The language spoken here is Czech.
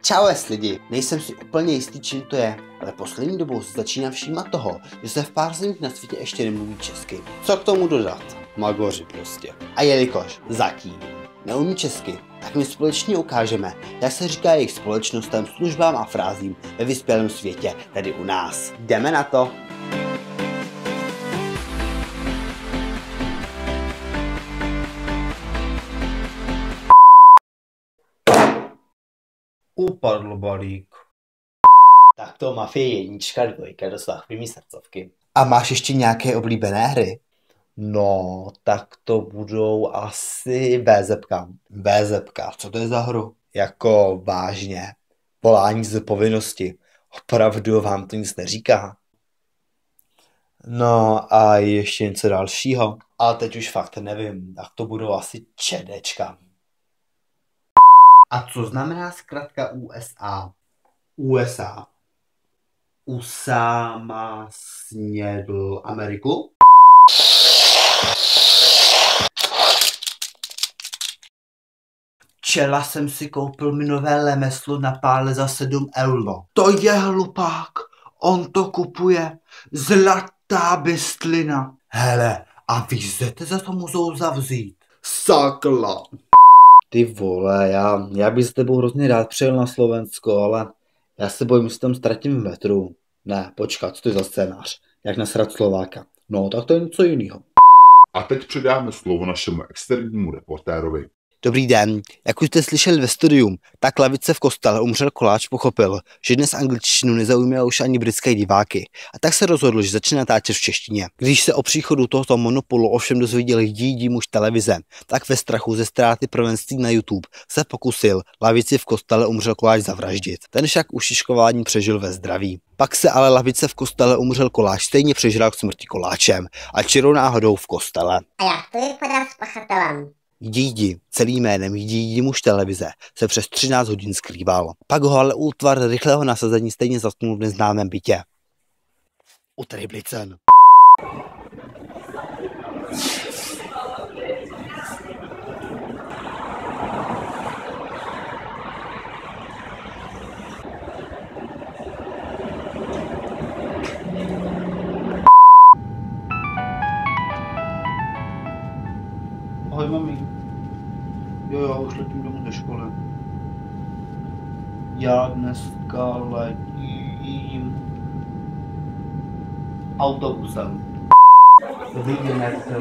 Čau lidi, nejsem si úplně jistý, čím to je, ale poslední dobou se začínám všímat toho, že se v pár zemích na světě ještě nemluví česky. Co k tomu dodat? Magoři prostě. A jelikož zatím neumí česky, tak my společně ukážeme, jak se říká jejich společnostem, službám a frázím ve vyspělém světě, tedy u nás. Jdeme na to! Upadl balík. Tak to Mafie 1, 2, dosah první srdcovky. A máš ještě nějaké oblíbené hry? No, tak to budou asi BZka. BZka, co to je za hru? Jako vážně. Volání z povinnosti. Opravdu vám to nic neříká? No a ještě něco dalšího. Ale teď už fakt nevím, tak to budou asi čedečka. A co znamená zkratka USA? USA. Usáma snědl Ameriku? Včera jsem si koupil minové lemeslo na pále za 7 euro. To je hlupák, on to kupuje, zlatá bystlina. Hele, a víte, za to můžou zavřít? Sakla. Ty vole, já bych s tebou hrozně rád přijel na Slovensko, ale já se bojím, že tam ztratím v metru. Ne, počkat, co to je za scénář? Jak nasrat Slováka? No, tak to je něco jiného. A teď předáme slovo našemu externímu reportérovi. Dobrý den, jak už jste slyšeli ve studiu, tak lavice v kostele umřel Koláč pochopil, že dnes angličtinu nezaujímá už ani britské diváky a tak se rozhodl, že začne natáčet v češtině. Když se o příchodu tohoto monopolu ovšem dozvěděl jediný muž televize, tak ve strachu ze ztráty prvenství na YouTube se pokusil lavici v kostele umřel Koláč zavraždit. Ten však ušiškování přežil ve zdraví. Pak se ale lavice v kostele umřel Koláč stejně přežral k smrti koláčem a čirou náhodou v kostele. A jak to vypadá s pachatelem? Jdi, celým jménem Jdi muž televize, se přes 13 hodin skrýval. Pak ho ale útvar rychlého nasazení stejně zatknul v neznámém bytě. U Triblicen. Ahoj mami. Jo, už letím domů ze školy. Já dneska letím autobusem. Vidíme, jak se